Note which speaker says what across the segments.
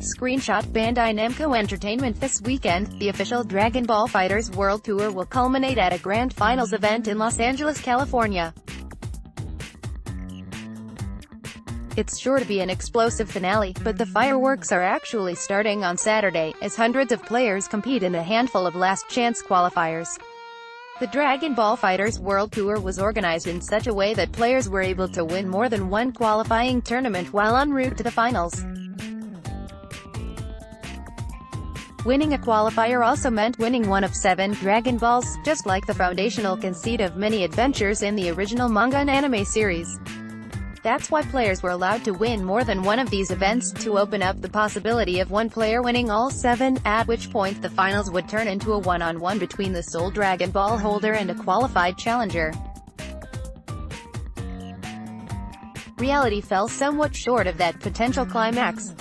Speaker 1: Screenshot: Bandai Namco Entertainment. This weekend, the official Dragon Ball FighterZ World Tour will culminate at a grand finals event in Los Angeles, California. It's sure to be an explosive finale, but the fireworks are actually starting on Saturday, as hundreds of players compete in a handful of last-chance qualifiers. The Dragon Ball FighterZ World Tour was organized in such a way that players were able to win more than one qualifying tournament while en route to the finals. Winning a qualifier also meant winning one of 7 Dragon Balls, just like the foundational conceit of many adventures in the original manga and anime series. That's why players were allowed to win more than one of these events, to open up the possibility of one player winning all 7, at which point the finals would turn into a one-on-one between the sole Dragon Ball holder and a qualified challenger. Reality fell somewhat short of that potential climax.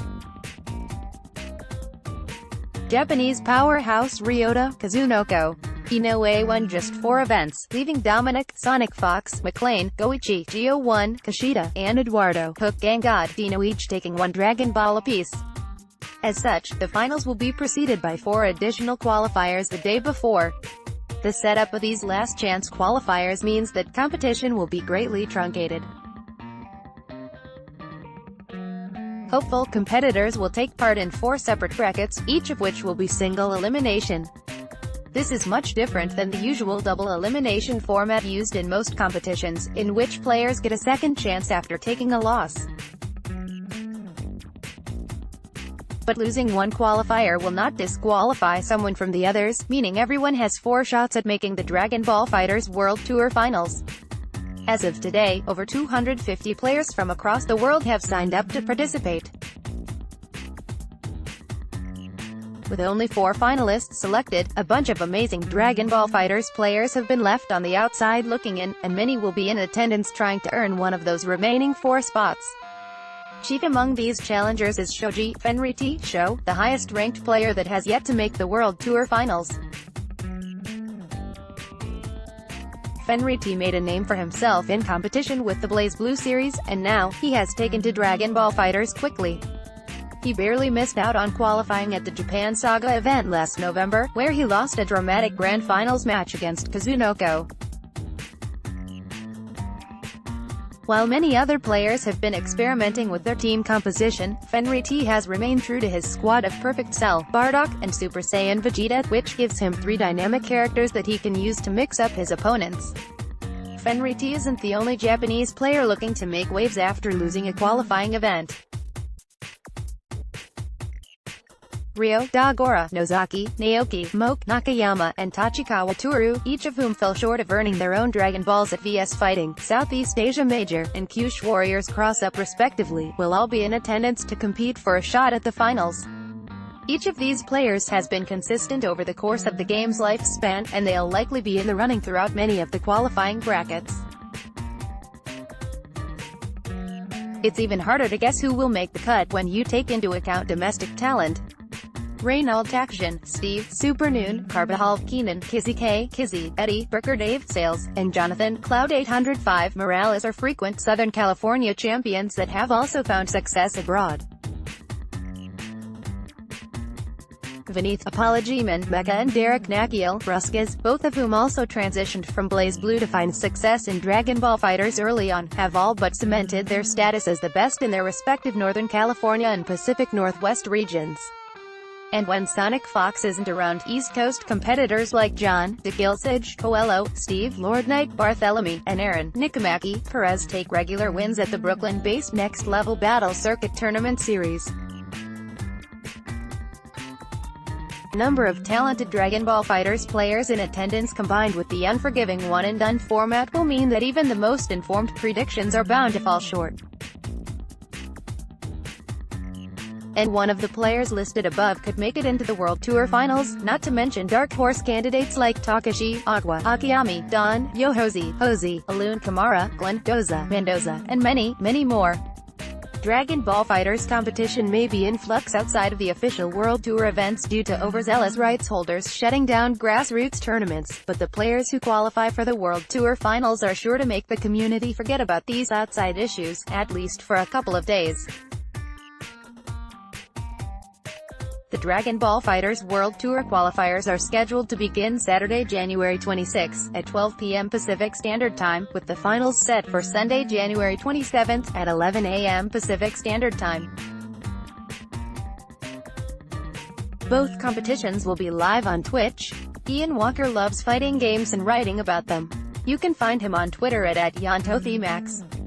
Speaker 1: Japanese powerhouse Ryota Kazunoko Inoue won just 4 events, leaving Dominic, Sonic Fox, McLean, Goichi, Geo1, Kushida, and Eduardo Hook Gang God Dino each taking 1 Dragon Ball apiece. As such, the finals will be preceded by 4 additional qualifiers the day before. The setup of these last-chance qualifiers means that competition will be greatly truncated. Hopeful competitors will take part in 4 separate brackets, each of which will be single elimination. This is much different than the usual double elimination format used in most competitions, in which players get a second chance after taking a loss. But losing one qualifier will not disqualify someone from the others, meaning everyone has 4 shots at making the Dragon Ball FighterZ World Tour Finals. As of today, over 250 players from across the world have signed up to participate. With only 4 finalists selected, a bunch of amazing Dragon Ball FighterZ players have been left on the outside looking in, and many will be in attendance trying to earn one of those remaining 4 spots. Chief among these challengers is Shoji Fenriti Sho, the highest-ranked player that has yet to make the World Tour Finals. Fenriti made a name for himself in competition with the BlazBlue series, and now, he has taken to Dragon Ball FighterZ quickly. He barely missed out on qualifying at the Japan Saga event last November, where he lost a dramatic grand finals match against Kazunoko. While many other players have been experimenting with their team composition, Fenriti has remained true to his squad of Perfect Cell, Bardock, and Super Saiyan Vegeta, which gives him 3 dynamic characters that he can use to mix up his opponents. Fenriti isn't the only Japanese player looking to make waves after losing a qualifying event. Ryo, Dagora, Nozaki, Naoki, Moke, Nakayama, and Tachikawa Toru, each of whom fell short of earning their own Dragon Balls at VS Fighting, Southeast Asia Major, and Kyushu Warriors Cross-Up respectively, will all be in attendance to compete for a shot at the finals. Each of these players has been consistent over the course of the game's lifespan, and they'll likely be in the running throughout many of the qualifying brackets. It's even harder to guess who will make the cut when you take into account domestic talent. Reynald Takshan, Steve, Supernoon, Carbajal, Keenan, Kizzy K, Kizzy, Eddie, Brooker, Dave, Sales, and Jonathan, Cloud 805 Morales are frequent Southern California champions that have also found success abroad. Vineeth, Apologiman, Mecca and Derek Nakiel, Ruskes, both of whom also transitioned from BlazBlue to find success in Dragon Ball FighterZ early on, have all but cemented their status as the best in their respective Northern California and Pacific Northwest regions. And when Sonic Fox isn't around, East Coast competitors like John, DeGilsage, Coelho, Steve, Lord Knight, Barthélemy, and Aaron, Nikomaki, Perez take regular wins at the Brooklyn-based Next Level Battle Circuit Tournament Series. The number of talented Dragon Ball FighterZ players in attendance combined with the unforgiving one-and-done format will mean that even the most informed predictions are bound to fall short. And one of the players listed above could make it into the World Tour Finals, not to mention dark horse candidates like Takashi, Aqua, Akiyami, Don, Yohozi, Hosey, Alun Kamara, Glenn, Doza, Mendoza, and many, many more. Dragon Ball FighterZ competition may be in flux outside of the official World Tour events due to overzealous rights holders shutting down grassroots tournaments, but the players who qualify for the World Tour Finals are sure to make the community forget about these outside issues, at least for a couple of days. Dragon Ball FighterZ World Tour qualifiers are scheduled to begin Saturday, January 26, at 12 p.m. Pacific Standard Time, with the finals set for Sunday, January 27, at 11 a.m. Pacific Standard Time. Both competitions will be live on Twitch. Ian Walker loves fighting games and writing about them. You can find him on Twitter at @YantoThiMax.